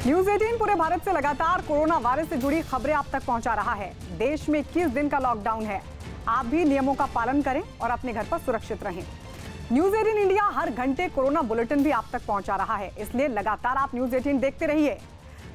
News 18 पूरे भारत से लगातार कोरोना वायरस से जुड़ी खबरें आप तक पहुंचा रहा है। देश में 21 दिन का लॉकडाउन है। आप भी नियमों का पालन करें और अपने घर पर सुरक्षित रहें। न्यूज 18 इंडिया हर घंटे कोरोना बुलेटिन भी आप तक पहुंचा रहा है, इसलिए लगातार आप न्यूज 18 देखते रहिए।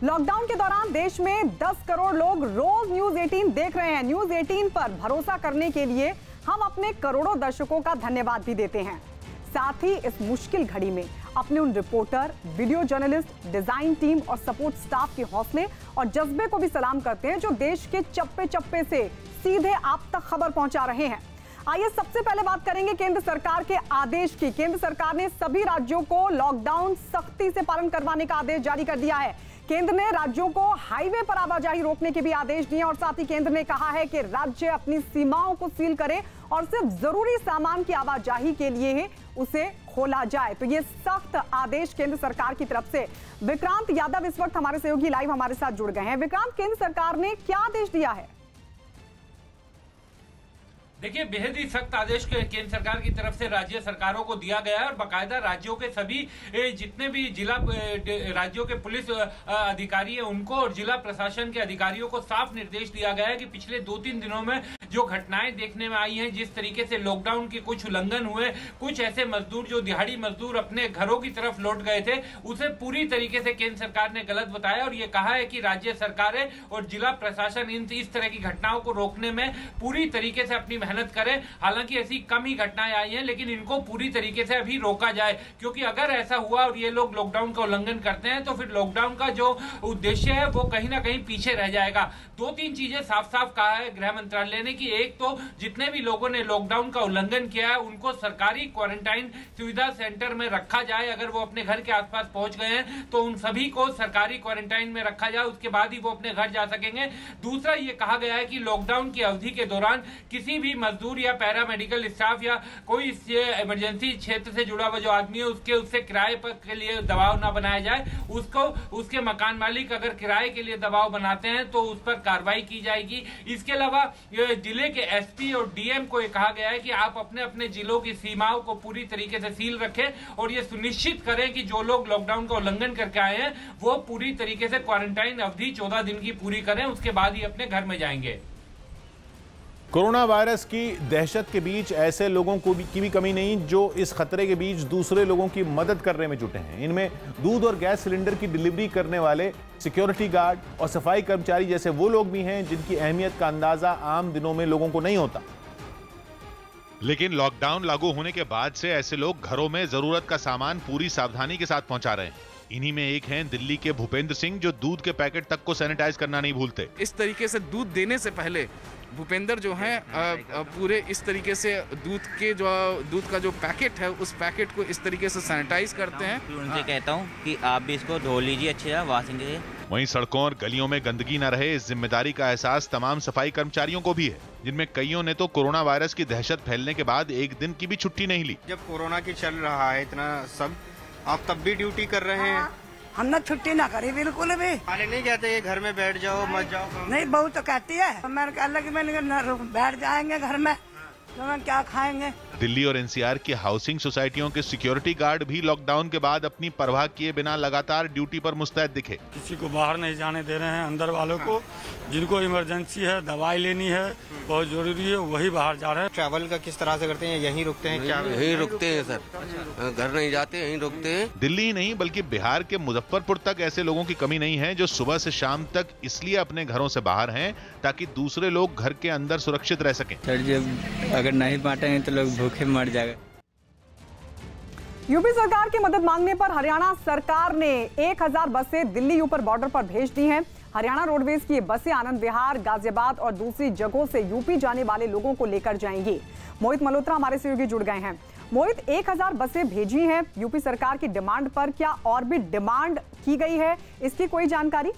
लॉकडाउन के दौरान देश में 10 करोड़ लोग रोज न्यूज 18 देख रहे हैं। न्यूज 18 पर भरोसा करने के लिए हम अपने करोड़ों दर्शकों का धन्यवाद भी देते हैं। साथ ही इस मुश्किल घड़ी में अपने उन reporter, video journalist, design team और सपोर्ट स्टाफ के हौसले और जज्बे को भी सलाम करते हैं, जो देश के चप्पे चप्पे से सीधे आप तक खबर पहुंचा रहे हैं। आइए सबसे पहले बात करेंगे केंद्र सरकार के आदेश की। केंद्र सरकार ने सभी राज्यों को लॉकडाउन सख्ती से पालन करवाने का आदेश जारी कर दिया है। केंद्र ने राज्यों को हाईवे पर आवाजाही रोकने के भी आदेश दिए और साथ ही केंद्र ने कहा है कि राज्य अपनी सीमाओं को सील करे और सिर्फ जरूरी सामान की आवाजाही के लिए ही उसे खोला जाए। तो ये सख्त आदेश केंद्र सरकार की तरफ से। विक्रांत यादव इस वक्त हमारे सहयोगी लाइव हमारे साथ जुड़ गए हैं। विक्रांत, केंद्र सरकार ने क्या आदेश दिया है? देखिए, बेहद ही सख्त आदेश केंद्र सरकार की तरफ से राज्य सरकारों को दिया गया है और बाकायदा राज्यों के सभी जितने भी जिला राज्यों के पुलिस अधिकारी हैं उनको और जिला प्रशासन के अधिकारियों को साफ निर्देश दिया गया है कि पिछले 2-3 दिनों में जो घटनाएं देखने में आई हैं, जिस तरीके से लॉकडाउन के कुछ उल्लंघन हुए, कुछ ऐसे मजदूर जो दिहाड़ी मजदूर अपने घरों की तरफ लौट गए थे, उसे पूरी तरीके से केंद्र सरकार ने गलत बताया और ये कहा है कि राज्य सरकारें और जिला प्रशासन इस तरह की घटनाओं को रोकने में पूरी तरीके से अपनी मेहनत करें। हालांकि ऐसी कम ही घटनाएं आई हैं, लेकिन इनको पूरी तरीके से अभी रोका जाए, क्योंकि अगर ऐसा हुआ और ये लोग लॉकडाउन का उल्लंघन करते हैं तो फिर लॉकडाउन का जो उद्देश्य है वो कहीं ना कहीं पीछे रह जाएगा। 2-3 चीजें साफ साफ कहा है गृह मंत्रालय ने कि एक तो जितने भी लोगों ने लॉकडाउन का उल्लंघन किया है उनको सरकारी क्वारंटाइन सुविधा सेंटर में रखा जाए। अगर वो अपने घर के आसपास पहुंच गए हैं तो उन सभी को सरकारी क्वारंटाइन में रखा जाए, उसके बाद ही वो अपने घर जा सकेंगे। दूसरा ये कहा गया है कि लॉकडाउन की अवधि के दौरान किसी भी मजदूर या पैरामेडिकल स्टाफ या कोई इमरजेंसी क्षेत्र से जुड़ा हुआ जो आदमी है उससे किराए पर के लिए दबाव ना बनाया जाए। उसको उसके मकान मालिक अगर किराए के लिए दबाव बनाते हैं तो उस पर कार्रवाई की जाएगी। इसके अलावा जिले के एसपी और डीएम को कहा गया है कि आप अपने अपने जिलों की सीमाओं को पूरी तरीके से सील रखें और ये सुनिश्चित करें कि जो लोग लॉकडाउन का उल्लंघन करके आए हैं वो पूरी तरीके से क्वारंटाइन अवधि 14 दिन की पूरी करें, उसके बाद ही अपने घर में जाएंगे। कोरोना वायरस की दहशत के बीच ऐसे लोगों की भी कमी नहीं जो इस खतरे के बीच दूसरे लोगों की मदद करने में जुटे हैं। इनमें दूध और गैस सिलेंडर की डिलीवरी करने वाले सिक्योरिटी गार्ड और सफाई कर्मचारी जैसे वो लोग भी हैं जिनकी अहमियत का अंदाजा आम दिनों में लोगों को नहीं होता। लेकिन लॉकडाउन लागू होने के बाद से ऐसे लोग घरों में जरूरत का सामान पूरी सावधानी के साथ पहुंचा रहे हैं। इन्हीं में एक हैं दिल्ली के भूपेंद्र सिंह, जो दूध के पैकेट तक को सैनिटाइज करना नहीं भूलते। इस तरीके से दूध देने से पहले भूपेंद्र जो है पूरे इस तरीके से दूध का जो पैकेट है उस पैकेट को इस तरीके से सैनिटाइज करते हैं। उनसे कहता हूँ कि आप भी इसको धो लीजिए अच्छी तरह, वॉशिंग से। वहीं सड़कों और गलियों में गंदगी न रहे, इस जिम्मेदारी का एहसास तमाम सफाई कर्मचारियों को भी है, जिनमें कईयों ने तो कोरोना वायरस की दहशत फैलने के बाद एक दिन की भी छुट्टी नहीं ली। जब कोरोना की चल रहा है इतना सब, आप तब भी ड्यूटी कर रहे हैं। हमने छुट्टी ना करी बिल्कुल भी। वाले नहीं कहते घर में बैठ जाओ मत जाओ। नहीं, बहू तो कहती है। मैंने कहा कि मैंने बैठ जाएंगे घर में तो मैं क्या खाएंगे। दिल्ली और एनसीआर की हाउसिंग सोसाइटियों के सिक्योरिटी गार्ड भी लॉकडाउन के बाद अपनी परवाह किए बिना लगातार ड्यूटी पर मुस्तैद दिखे। किसी को बाहर नहीं जाने दे रहे हैं, अंदर वालों को जिनको इमरजेंसी है, दवाई लेनी है, बहुत जरूरी है, वही बाहर जा रहे हैं। ट्रैवल का किस तरह से करते हैं? यहीं रुकते हैं क्या? यहीं रुकते हैं सर, घर नहीं जाते, यहीं रुकते हैं। दिल्ली ही नहीं बल्कि बिहार के मुजफ्फरपुर तक ऐसे लोगों की कमी नहीं है जो सुबह से शाम तक इसलिए अपने घरों से बाहर हैं ताकि दूसरे लोग घर के अंदर सुरक्षित रह सकें। सर, जब अगर नहीं बांटेंगे तो लोग भूखे मर जाएंगे। यूपी सरकार की मदद मांगने पर हरियाणा सरकार ने 1000 बसें दिल्ली ऊपर बॉर्डर पर भेज दी हैं। हरियाणा रोडवेज की ये बसें आनंद विहार, गाजियाबाद और दूसरी जगहों से यूपी जाने वाले लोगों को लेकर जाएंगी। मोहित मल्होत्रा हमारे सहयोगी जुड़ गए हैं। मोहित, 1000 बसें भेजी हैं यूपी सरकार की डिमांड पर, क्या और भी डिमांड की गई है, इसकी कोई जानकारी?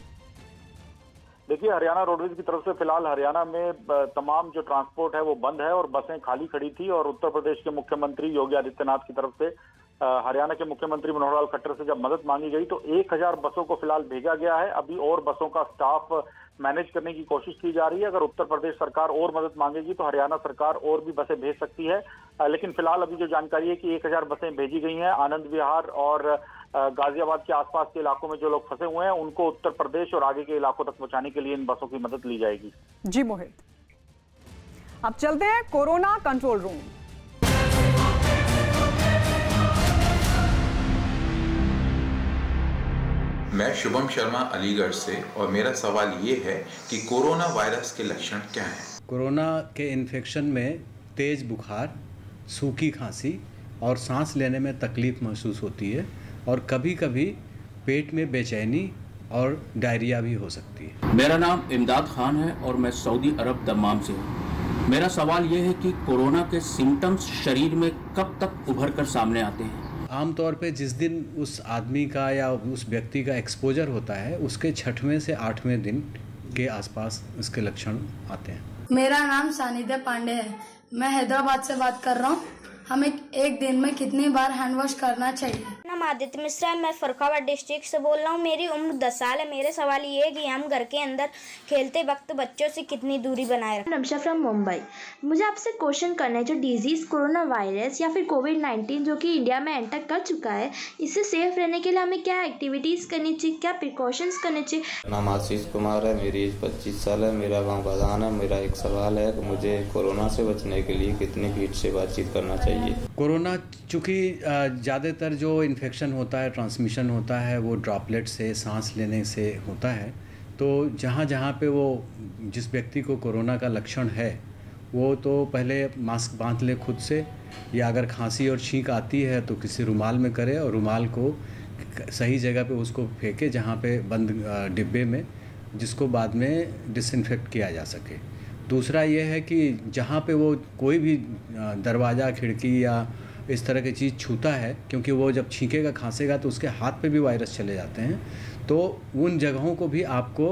देखिए, हरियाणा रोडवेज की तरफ से फिलहाल हरियाणा में तमाम जो ट्रांसपोर्ट है वो बंद है और बसें खाली खड़ी थी और उत्तर प्रदेश के मुख्यमंत्री योगी आदित्यनाथ की तरफ से हरियाणा के मुख्यमंत्री मनोहर लाल खट्टर से जब मदद मांगी गई तो 1000 बसों को फिलहाल भेजा गया है। अभी और बसों का स्टाफ मैनेज करने की कोशिश की जा रही है। अगर उत्तर प्रदेश सरकार और मदद मांगेगी तो हरियाणा सरकार और भी बसें भेज सकती है, लेकिन फिलहाल अभी जो जानकारी है कि 1000 बसें भेजी गई हैं आनंद विहार और गाजियाबाद के आसपास के इलाकों में जो लोग फंसे हुए हैं उनको उत्तर प्रदेश और आगे के इलाकों तक पहुंचाने के लिए इन बसों की मदद ली जाएगी। जी मोहित, अब चलते हैं कोरोना कंट्रोल रूम। मैं शुभम शर्मा अलीगढ़ से और मेरा सवाल ये है कि कोरोना वायरस के लक्षण क्या हैं? कोरोना के इन्फेक्शन में तेज बुखार, सूखी खांसी और सांस लेने में तकलीफ महसूस होती है और कभी कभी पेट में बेचैनी और डायरिया भी हो सकती है। मेरा नाम इमदाद खान है और मैं सऊदी अरब दम्माम से हूँ। मेरा सवाल ये है कि कोरोना के सिम्टम्स शरीर में कब तक उभर कर सामने आते हैं? आमतौर पे जिस दिन उस आदमी का या उस व्यक्ति का एक्सपोजर होता है उसके 6वें से 8वें दिन के आसपास इसके लक्षण आते हैं। मेरा नाम सानिध्य पांडे है, मैं हैदराबाद से बात कर रहा हूँ। हमें एक दिन में कितनी बार हैंड वॉश करना चाहिए? नाम आदित्य मिश्रा है, मैं फरुखाबाद डिस्ट्रिक्ट से बोल रहा हूँ। मेरी उम्र 10 साल है। मेरे सवाल ये है कि हम घर के अंदर खेलते वक्त बच्चों से कितनी दूरी बनाए रखें। नमशा फ्रॉम मुंबई। मुझे आपसे क्वेश्चन करना है, जो डिजीज़ कोरोना वायरस या फिर कोविड-19 जो कि इंडिया में एंटर कर चुका है, इससे सेफ रहने के लिए हमें क्या एक्टिविटीज़ करनी चाहिए, क्या प्रिकॉशंस करने चाहिए? नाम आशीष कुमार है, मेरी एज 25 साल है, मेरा गाँव बदान है। मेरा एक सवाल है कि मुझे कोरोना से बचने के लिए कितनी भीड़ से बातचीत करना चाहिए? कोरोना चूँकि ज़्यादातर जो इन्फेक्शन होता है, ट्रांसमिशन होता है, वो ड्रॉपलेट से, सांस लेने से होता है। तो जहाँ जहाँ पे वो जिस व्यक्ति को कोरोना का लक्षण है वो तो पहले मास्क बांध ले खुद से, या अगर खांसी और छींक आती है तो किसी रुमाल में करे और रुमाल को सही जगह पे उसको फेंके जहाँ पे बंद डिब्बे में, जिसको बाद में डिसइंफेक्ट किया जा सके। दूसरा ये है कि जहाँ पे वो कोई भी दरवाज़ा, खिड़की या इस तरह की चीज़ छूता है, क्योंकि वो जब छींकेगा, खांसेगा तो उसके हाथ पे भी वायरस चले जाते हैं, तो उन जगहों को भी आपको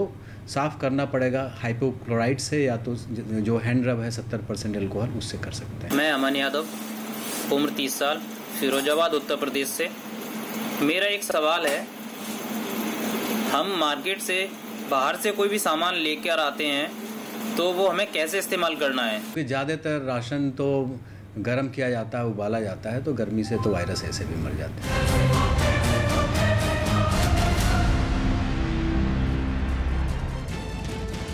साफ़ करना पड़ेगा हाइपोक्लोराइड से, या तो जो हैंड रब है 70% एल्कोहल, उससे कर सकते हैं। मैं अमन यादव, उम्र 30 साल, फिरोजाबाद उत्तर प्रदेश से। मेरा एक सवाल है, हम मार्केट से बाहर से कोई भी सामान लेकर आते हैं तो वो हमें कैसे इस्तेमाल करना है? ज़्यादातर राशन तो गर्म किया जाता है, उबाला जाता है, तो गर्मी से तो वायरस ऐसे भी मर जाते हैं।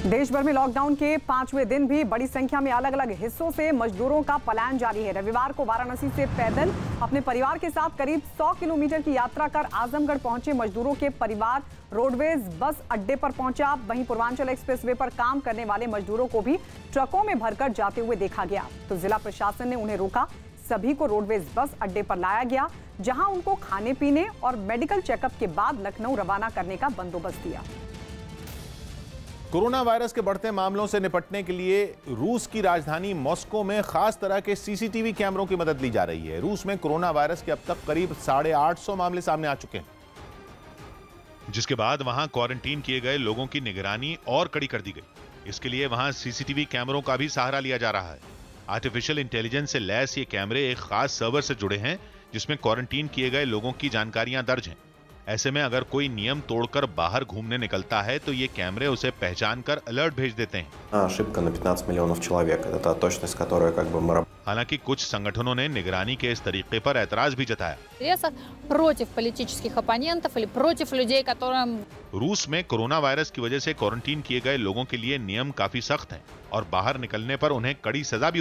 देश भर में लॉकडाउन के 5वें दिन भी बड़ी संख्या में अलग अलग हिस्सों से मजदूरों का पलायन जारी है। रविवार को वाराणसी से पैदल अपने परिवार के साथ करीब 100 किलोमीटर की यात्रा कर आजमगढ़ पहुंचे मजदूरों के परिवार रोडवेज बस अड्डे पर पहुंचा। वहीं पूर्वांचल एक्सप्रेसवे पर काम करने वाले मजदूरों को भी ट्रकों में भरकर जाते हुए देखा गया, तो जिला प्रशासन ने उन्हें रोका। सभी को रोडवेज बस अड्डे पर लाया गया, जहां उनको खाने पीने और मेडिकल चेकअप के बाद लखनऊ रवाना करने का बंदोबस्त दिया। कोरोना वायरस के बढ़ते मामलों से निपटने के लिए रूस की राजधानी मॉस्को में खास तरह के सीसीटीवी कैमरों की मदद ली जा रही है। रूस में कोरोना वायरस के अब तक करीब 850 मामले सामने आ चुके हैं, जिसके बाद वहां क्वारंटीन किए गए लोगों की निगरानी और कड़ी कर दी गई। इसके लिए वहां सीसीटीवी कैमरों का भी सहारा लिया जा रहा है। आर्टिफिशियल इंटेलिजेंस से लैस ये कैमरे एक खास सर्वर से जुड़े हैं, जिसमें क्वारंटीन किए गए लोगों की जानकारियां दर्ज हैं। ऐसे में अगर कोई नियम तोड़कर बाहर घूमने निकलता है तो ये कैमरे उसे पहचान कर अलर्ट भेज देते हैं। Ошибка на 15 миллионов человек. Это точность, которая как бы мы... हालांकि कुछ संगठनों ने निगरानी के इस तरीके पर ऐतराज भी जताया। против политических оппонентов или против людей, которым... रूस में कोरोना वायरस की वजह से क्वारंटीन किए गए लोगों के लिए नियम काफी सख्त हैं और बाहर निकलने पर उन्हें कड़ी सजा भी